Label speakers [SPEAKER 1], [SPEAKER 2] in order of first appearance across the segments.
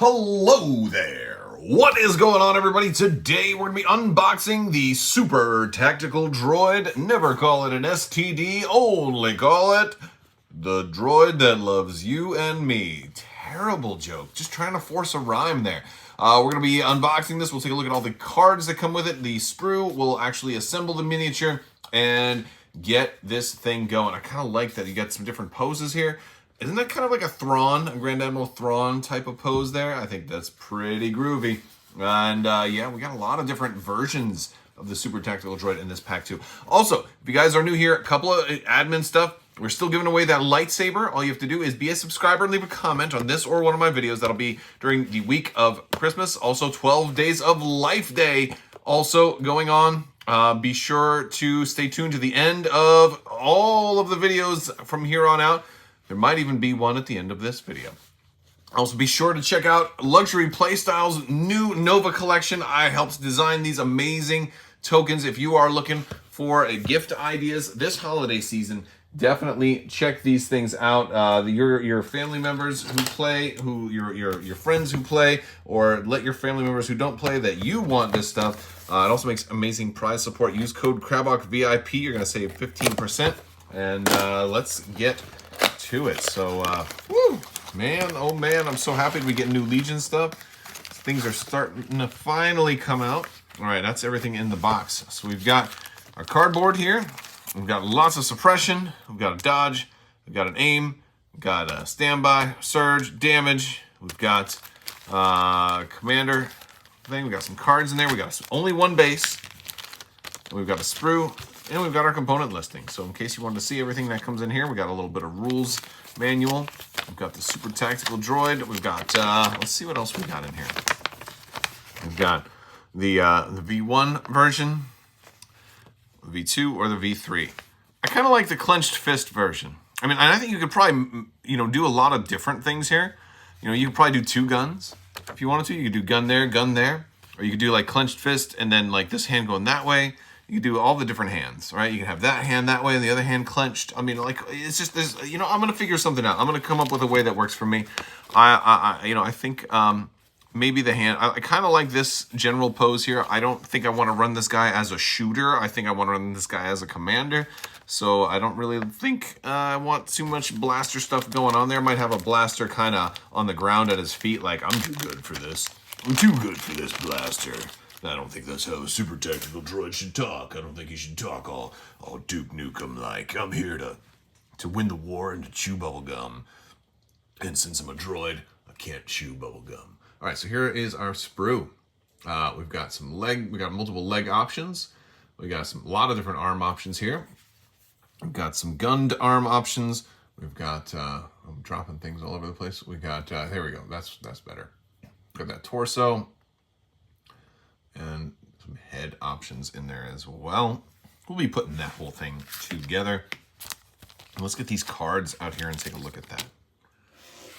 [SPEAKER 1] Hello there! What is going on, everybody? Today we're going to be unboxing the Super Tactical Droid. Never call it an STD, only call it the droid that loves you and me. Terrible joke. Just trying to force a rhyme there. We're going to be unboxing this. We'll take a look at all the cards that come with it. The sprue will actually assemble the miniature and get this thing going. I kind of like that you got some different poses here. Isn't that kind of like a Thrawn, a Grand Admiral Thrawn type of pose there? I think that's pretty groovy. And yeah, we got a lot of different versions of the Super Tactical Droid in this pack too. Also, if you guys are new here, a couple of admin stuff. We're still giving away that lightsaber. All you have to do is be a subscriber and leave a comment on this or one of my videos. That'll be during the week of Christmas. Also, 12 Days of Life Day also going on. Be sure to stay tuned to the end of all of the videos from here on out. There might even be one at the end of this video. Also, be sure to check out Luxury Playstyle's new Nova collection. I helped design these amazing tokens. If you are looking for gift ideas this holiday season, definitely check these things out. Your family members who play, your friends who play, or let your family members who don't play that you want this stuff. It also makes amazing prize support. Use code Crabbok VIP. You're going to save 15%. And let's get to it. So, woo, man, oh man, I'm so happy we get new Legion stuff. Things are starting to finally come out. All right, that's everything in the box. So we've got our cardboard here. We've got lots of suppression. We've got a dodge. We've got an aim. We've got a standby, surge, damage. We've got commander thing. We've got some cards in there. We got only one base. We've got a sprue. And we've got our component listing. So in case you wanted to see everything that comes in here, we got a little bit of rules manual. We've got the Super Tactical Droid. We've got, let's see what else we got in here. We've got the V1 version, V2, or the V3. I kind of like the clenched fist version. I mean, I think you could probably, do a lot of different things here. You could probably do two guns. If you wanted to, you could do gun there. Or you could do like clenched fist and then like this hand going that way. You can do all the different hands, right? You can have that hand that way and the other hand clenched. I mean, like, it's just this, I'm going to figure something out. I'm going to come up with a way that works for me. I think maybe the hand, I kind of like this general pose here. I don't think I want to run this guy as a shooter. I think I want to run this guy as a commander. So I don't really think I want too much blaster stuff going on there. Might have a blaster kind of on the ground at his feet, like, I'm too good for this. I'm too good for this blaster. I don't think that's how a Super Tactical Droid should talk. I don't think he should talk all Duke Nukem-like. I'm here to win the war and to chew bubblegum. And since I'm a droid, I can't chew bubblegum. All right, so here is our sprue. We've got we got multiple leg options. We got a lot of different arm options here. We've got some gunned arm options. We've got, I'm dropping things all over the place. We got, there we go, that's better. Got that torso. And some head options in there as well. We'll be putting that whole thing together. Let's get these cards out here and take a look at that.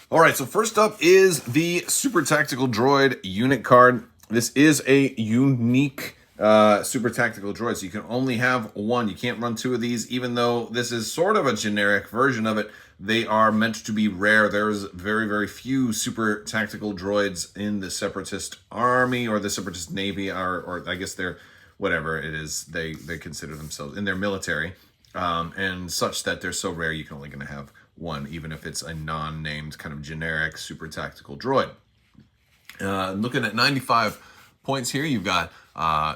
[SPEAKER 1] All right, so first up is the Super Tactical Droid unit card. This is a unique Super Tactical Droid, so you can only have one. You can't run two of these, even though this is sort of a generic version of it. They are meant to be rare. There's very, very few Super Tactical Droids in the Separatist army or the Separatist navy, or I guess they're, whatever it is, they consider themselves in their military, and such that they're so rare you can only going to have one, even if it's a non-named kind of generic Super Tactical Droid. Looking at 95 points here, you've got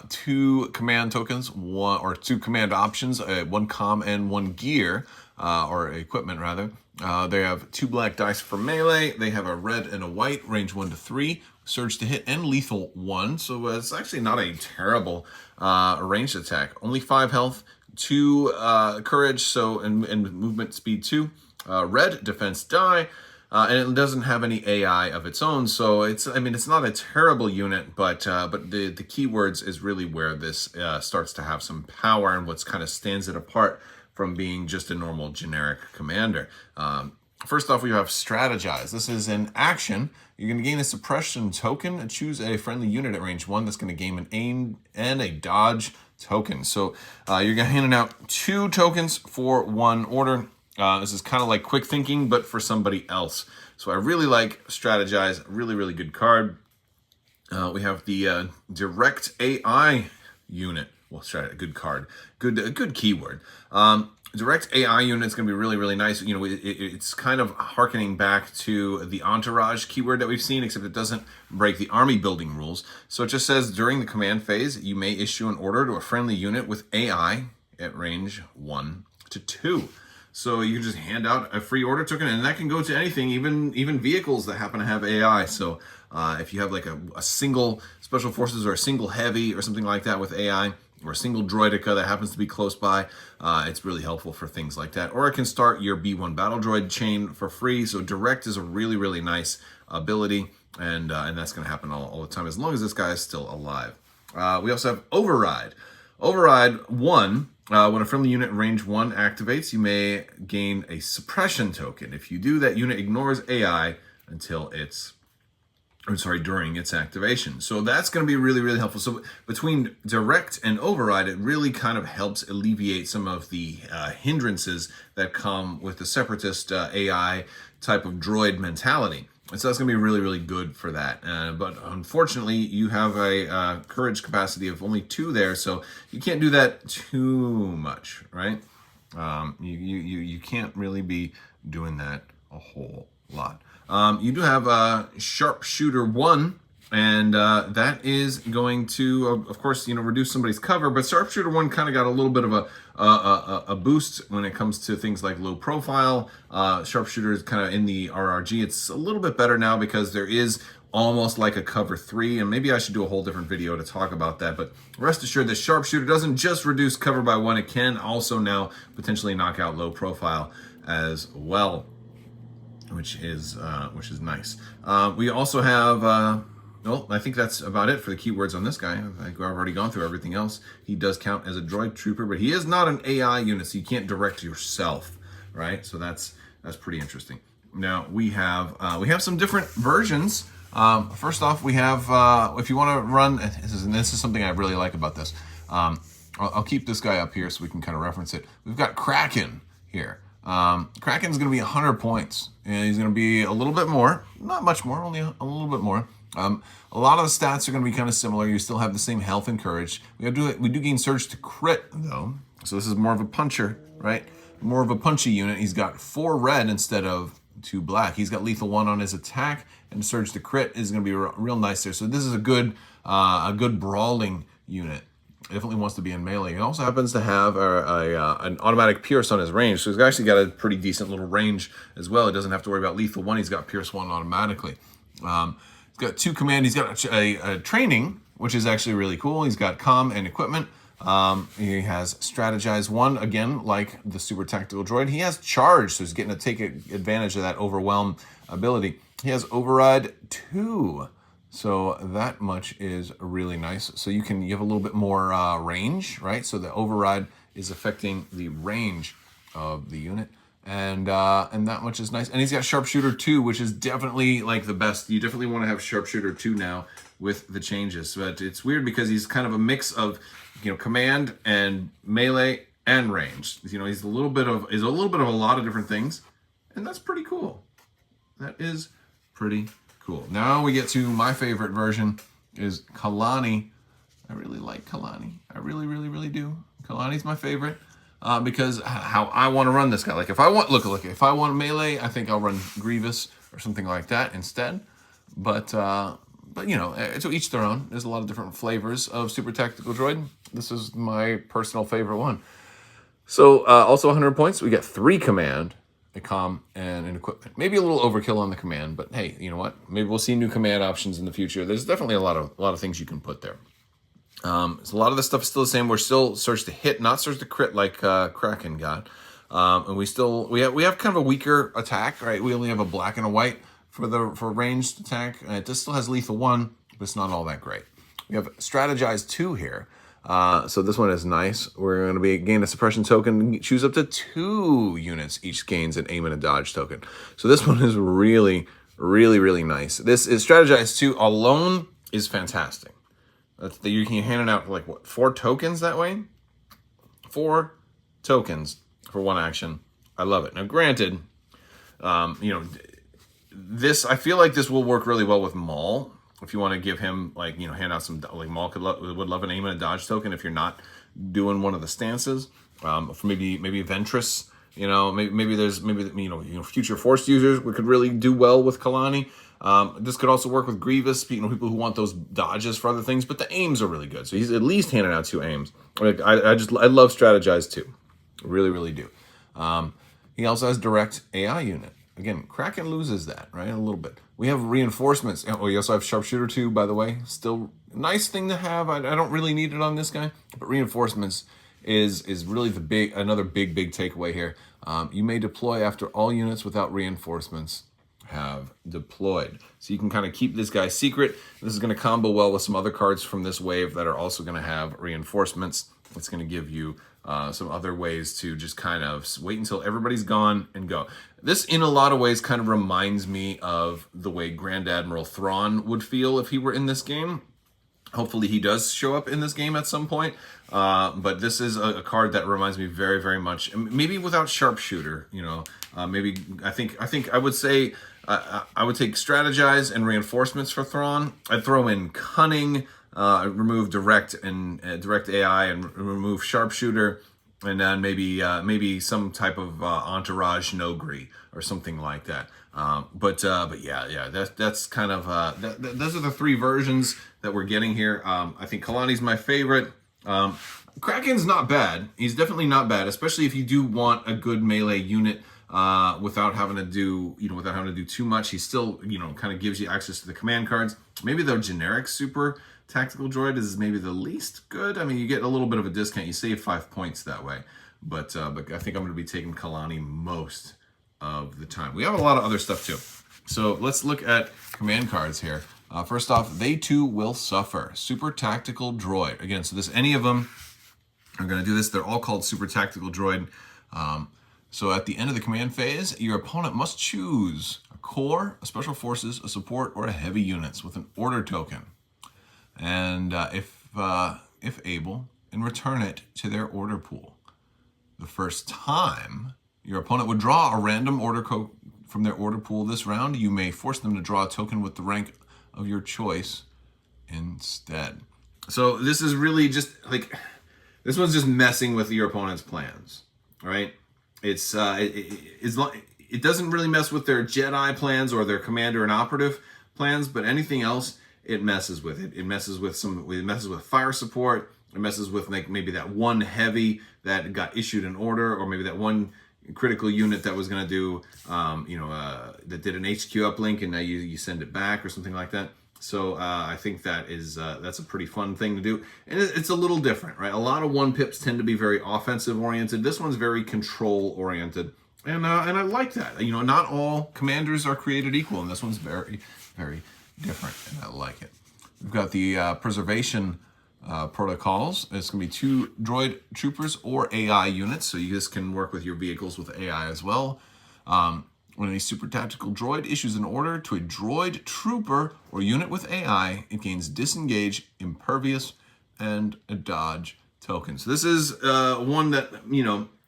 [SPEAKER 1] two command tokens, two command options, one comm and one gear, or equipment rather. They have two black dice for melee. They have a red and a white, range 1 to 3, surge to hit, and lethal 1. So it's actually not a terrible ranged attack. Only 5 health, 2 courage, and movement speed 2. Red defense die. And it doesn't have any AI of its own, so it's not a terrible unit, but the keywords is really where this starts to have some power and what's kind of stands it apart from being just a normal generic commander. First off, we have Strategize. This is an action. You're going to gain a suppression token and choose a friendly unit at range 1 that's going to gain an aim and a dodge token. So you're handing out 2 tokens for 1 order. This is kind of like quick thinking, but for somebody else. So I really like Strategize, really, really good card. We have the Direct AI unit. Well, good card, good keyword. Direct AI unit is going to be really, really nice. You know, it's kind of harkening back to the Entourage keyword that we've seen, except it doesn't break the army building rules. So it just says during the command phase, you may issue an order to a friendly unit with AI at range 1 to 2. So you can just hand out a free order token, and that can go to anything, even vehicles that happen to have AI. So if you have like a single special forces or a single heavy or something like that with AI, or a single droidica that happens to be close by, it's really helpful for things like that. Or it can start your B1 battle droid chain for free. So direct is a really, really nice ability, and that's going to happen all the time as long as this guy is still alive. We also have Override. Override 1, when a friendly unit in range 1 activates, you may gain a suppression token. If you do, that unit ignores AI until during its activation. So that's going to be really, really helpful. So between Direct and Override, it really kind of helps alleviate some of the hindrances that come with the Separatist AI type of droid mentality. And so that's going to be really, really good for that. But unfortunately, you have a courage capacity of only 2 there, so you can't do that too much, right? You can't really be doing that a whole lot. You do have Sharpshooter 1, and that is going to, of course, reduce somebody's cover. But Sharpshooter 1 kind of got a little bit of a boost when it comes to things like low profile. Sharpshooter is kind of in the RRG. It's a little bit better now because there is almost like a cover 3, and maybe I should do a whole different video to talk about that. But rest assured that Sharpshooter doesn't just reduce cover by 1, it can also now potentially knock out low profile as well, which is nice. We also have, well, I think that's about it for the keywords on this guy. I think I've already gone through everything else. He does count as a droid trooper, but he is not an AI unit, so you can't direct yourself, right? So that's pretty interesting. Now we have some different versions. First off, we have if you want to run, this is something I really like about this. I'll keep this guy up here so we can kind of reference it. We've got Kraken here. Kraken's going to be 100 points, and he's going to be a little bit more, not much more, only a little bit more. A lot of the stats are going to be kind of similar. You still have the same health and courage. We do gain surge to crit though, so this is more of a puncher, right? More of a punchy unit. He's got 4 red instead of 2 black. He's got lethal 1 on his attack, and surge to crit is going to be real nice there. So this is a good brawling unit. Definitely wants to be in melee. He also happens to have an automatic pierce on his range, so he's actually got a pretty decent little range as well. He doesn't have to worry about lethal 1. He's got pierce 1 automatically. He's got 2 command. He's got a training, which is actually really cool. He's got comm and equipment. He has strategize 1, again, like the Super Tactical Droid. He has charge, so he's getting to take advantage of that overwhelm ability. He has override 2. So that much is really nice. So you have a little bit more range, right? So the override is affecting the range of the unit, and that much is nice. And he's got Sharpshooter 2, which is definitely like the best. You definitely want to have Sharpshooter 2 now with the changes. But it's weird because he's kind of a mix of command and melee and range. He's a little bit of a lot of different things, and that's pretty cool. That is pretty cool. Now we get to my favorite version, is Kalani. I really like Kalani. I really, really, really do. Kalani's my favorite because how I want to run this guy. Like if I want, if I want melee, I think I'll run Grievous or something like that instead. But to each their own. There's a lot of different flavors of Super Tactical Droid. This is my personal favorite one. So also 100 points. We get 3 command, a comm, and an equipment. Maybe a little overkill on the command, but hey, you know what? Maybe we'll see new command options in the future. There's definitely a lot of things you can put there. So a lot of this stuff is still the same. We're still surge to hit, not surge to crit like Kraken got. And we have kind of a weaker attack, right? We only have a black and a white for ranged attack. It just still has lethal 1, but it's not all that great. We have strategize 2 here. So this one is nice. We're going to gain a suppression token, choose up to 2 units. Each gains an aim and a dodge token. So this one is really, really, really nice. This is strategize 2 alone is fantastic. You can hand it out like 4 tokens that way? 4 tokens for 1 action. I love it. Now granted, I feel like this will work really well with Maul. If you want to give him, like, hand out some, like, Maul would love an aim and a dodge token if you're not doing one of the stances. For maybe Ventress, maybe future Force users we could really do well with Kalani. This could also work with Grievous, people who want those dodges for other things, but the aims are really good. So he's at least handing out 2 aims. Like, I love Strategize too. Really, really do. He also has direct AI unit. Again, Kraken loses that, right? A little bit. We have reinforcements. Oh, we also have Sharpshooter too, by the way. Still nice thing to have. I don't really need it on this guy, but reinforcements is really another big takeaway here. You may deploy after all units without reinforcements have deployed. So you can kind of keep this guy secret. This is going to combo well with some other cards from this wave that are also going to have reinforcements. It's going to give you some other ways to just kind of wait until everybody's gone and go. This, in a lot of ways, kind of reminds me of the way Grand Admiral Thrawn would feel if he were in this game. Hopefully he does show up in this game at some point. But this is a card that reminds me very, very much. Maybe without Sharpshooter, maybe I think I would say I would take Strategize and reinforcements for Thrawn. I'd throw in Cunning, remove direct AI, and remove Sharpshooter, and then maybe some type of Entourage Nogri or something like that. But yeah, that's kind of those are the 3 versions that we're getting here. I think Kalani's my favorite. Kraken's not bad. He's definitely not bad, especially if you do want a good melee unit without having to do too much. He still kind of gives you access to the command cards. Maybe the generic Super Tactical Droid is maybe the least good. I mean, you get a little bit of a discount. You save 5 points that way. But I think I'm going to be taking Kalani most of the time. We have a lot of other stuff too. So let's look at command cards here. First off, they too will suffer. Super Tactical Droid. Again, so any of them are going to do this. They're all called Super Tactical Droid. So at the end of the command phase, your opponent must choose a core, a special forces, a support, or a heavy units with an order token. And if able, and return it to their order pool. The first time your opponent would draw a random order code from their order pool this round, you may force them to draw a token with the rank of your choice instead. So this is really just like, this one's just messing with your opponent's plans, right? It doesn't really mess with their Jedi plans or their commander and operative plans, but anything else it messes with. It messes with fire support. It messes with like maybe that one heavy that got issued an order, or maybe that one critical unit that was going to do, that did an HQ uplink, and now you send it back or something like that. So I think that's a pretty fun thing to do, and it's a little different, right? A lot of 1-pips tend to be very offensive oriented. This one's very control oriented, and I like that. Not all commanders are created equal, and this one's very, very different, and I like it. We've got the preservation protocols. It's going to be 2 droid troopers or AI units, so you just can work with your vehicles with AI as well. When a super tactical droid issues an order to a droid trooper or unit with AI, it gains disengage, impervious, and a dodge token. So this is one that,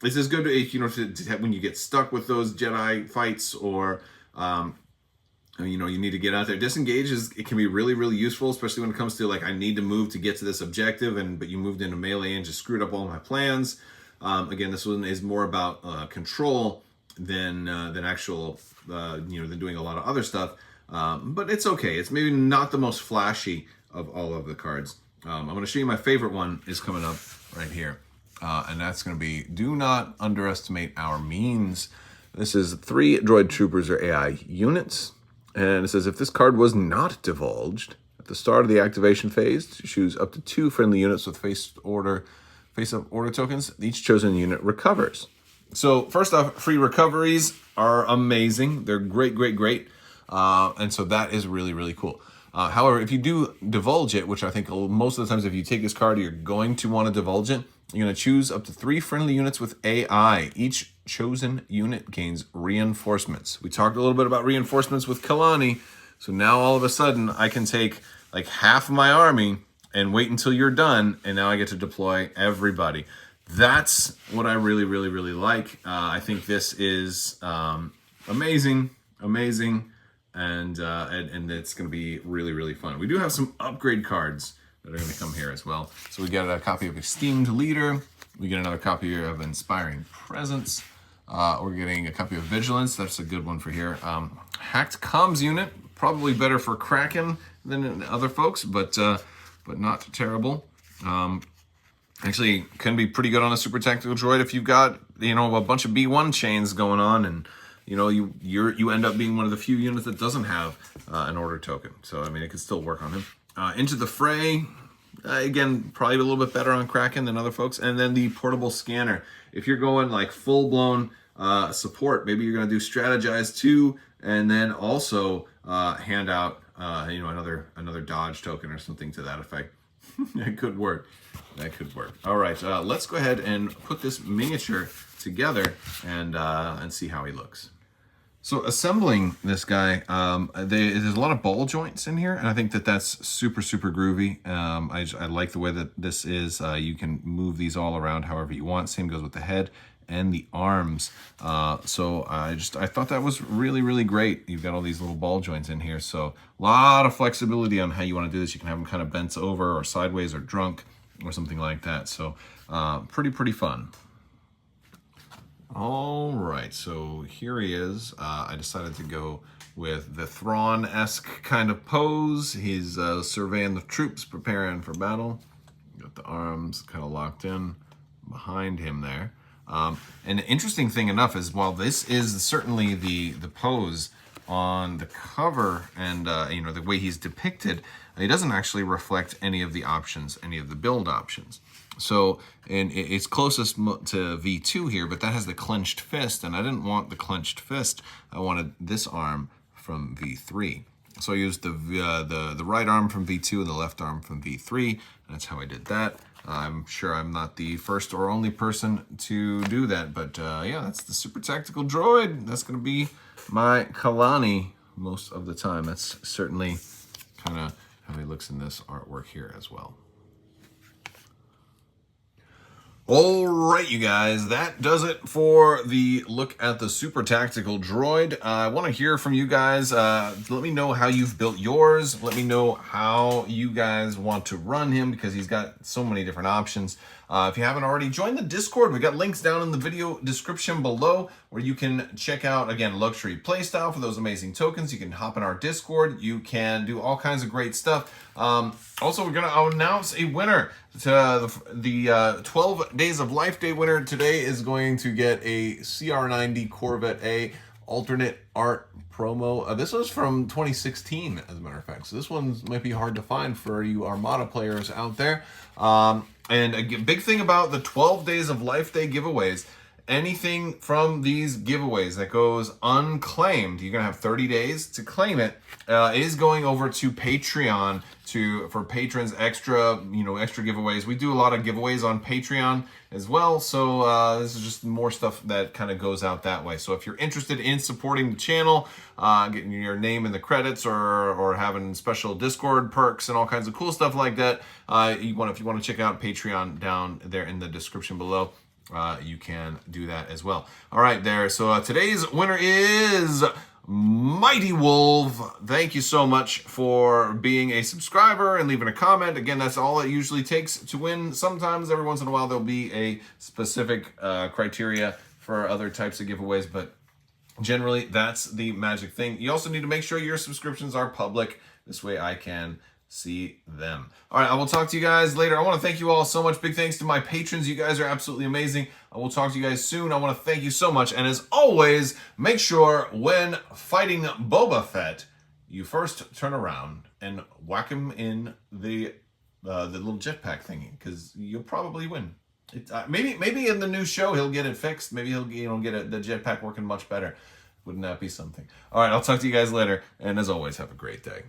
[SPEAKER 1] this is good to when you get stuck with those Jedi fights, or you need to get out there. Disengage it can be really, really useful, especially when it comes to like, I need to move to get to this objective, but you moved into melee and just screwed up all my plans. Again, this one is more about control than actual, than doing a lot of other stuff. But it's okay. It's maybe not the most flashy of all of the cards. I'm going to show you my favorite one is coming up right here. And that's going to be, do not underestimate our means. This is 3 droid troopers or AI units. And it says, if this card was not divulged at the start of the activation phase, choose up to 2 friendly units with face-up order tokens. Each chosen unit recovers. So first off, free recoveries are amazing. They're great. And so that is really, really cool. However, if you do divulge it, which I think most of the times if you take this card, you're going to want to divulge it. You're going to choose up to 3 friendly units with AI. Each chosen unit gains reinforcements. We talked a little bit about reinforcements with Kalani. So now all of a sudden I can take like half of my army and wait until you're done. And now I get to deploy everybody. That's what I really, really, really like. I think this is amazing. and it's going to be really, really fun. We do have some upgrade cards that are going to come here as well. So we get a copy of Esteemed Leader. We get another copy of Inspiring Presence. We're getting a copy of Vigilance. That's a good one for here. Hacked Comms Unit, probably better for Kraken than other folks, but not terrible. Actually, can be pretty good on a Super Tactical Droid if you've got, you know, a bunch of B1 chains going on, and you know you end up being one of the few units that doesn't have an order token. So I mean, it could still work on him. Into the Fray, again, probably a little bit better on Kraken than other folks. And then the Portable Scanner. If you're going like full blown support, maybe you're going to do Strategize 2, and then also hand out you know, another dodge token or something to that effect. That could work. That could work. All right, let's go ahead and put this miniature together and see how he looks. So assembling this guy, there's a lot of ball joints in here, and I think that's super, super groovy. I like the way that this is. You can move these all around however you want. Same goes with the head and the arms. So I thought that was really, really great. You've got all these little ball joints in here, so a lot of flexibility on how you want to do this. You can have them kind of bent over or sideways or drunk or something like that. So pretty fun. All right, so here he is. I decided to go with the Thrawn-esque kind of pose. He's surveying the troops, preparing for battle. Got the arms kind of locked in behind him there. And the interesting thing enough is, while this is certainly the pose on the cover and you know, the way he's depicted, he doesn't actually reflect any of the options, any of the build options. So, and it's closest to V2 here, but that has the clenched fist, and I didn't want the clenched fist. I wanted this arm from V3. So I used the right arm from V2 and the left arm from V3, and that's how I did that. I'm sure I'm not the first or only person to do that, but yeah, that's the Super Tactical Droid. That's going to be my Kalani most of the time. That's certainly kind of how he looks in this artwork here as well. All right, you guys, that does it for the look at the Super Tactical Droid. I want to hear from you guys. Let me know how you've built yours. Let me know how you guys want to run him, because he's got so many different options. If you haven't already, join the Discord. We got links down in the video description below where you can check out, again, Luxury Playstyle for those amazing tokens. You can hop in our Discord. You can do all kinds of great stuff. Also, we're going to announce a winner. The 12 Days of Life Day winner today is going to get a CR90 Corvette A alternate art promo. This was from 2016, as a matter of fact. So this one might be hard to find for you Armada players out there. And a big thing about the 12 Days of Life Day giveaways, anything from these giveaways that goes unclaimed, you're going to have 30 days to claim it, is going over to Patreon for patrons, extra giveaways. We do a lot of giveaways on Patreon as well, so this is just more stuff that kind of goes out that way. So if you're interested in supporting the channel, getting your name in the credits, or having special Discord perks and all kinds of cool stuff like that, if you want to check out Patreon down there in the description below, you can do that as well. All right, there. So today's winner is Mighty Wolf. Thank you so much for being a subscriber and leaving a comment. Again, that's all it usually takes to win. Sometimes, every once in a while, there'll be a specific criteria for other types of giveaways, but generally, that's the magic thing. You also need to make sure your subscriptions are public. This way I can see them. All right, I will talk to you guys later. I want to thank you all so much. Big thanks to my patrons. You guys are absolutely amazing. I will talk to you guys soon. I want to thank you so much. And as always, make sure when fighting Boba Fett, you first turn around and whack him in the little jetpack thingy, because you'll probably win. Maybe in the new show he'll get it fixed. Maybe he'll get the jetpack working much better. Wouldn't that be something? All right, I'll talk to you guys later. And as always, have a great day.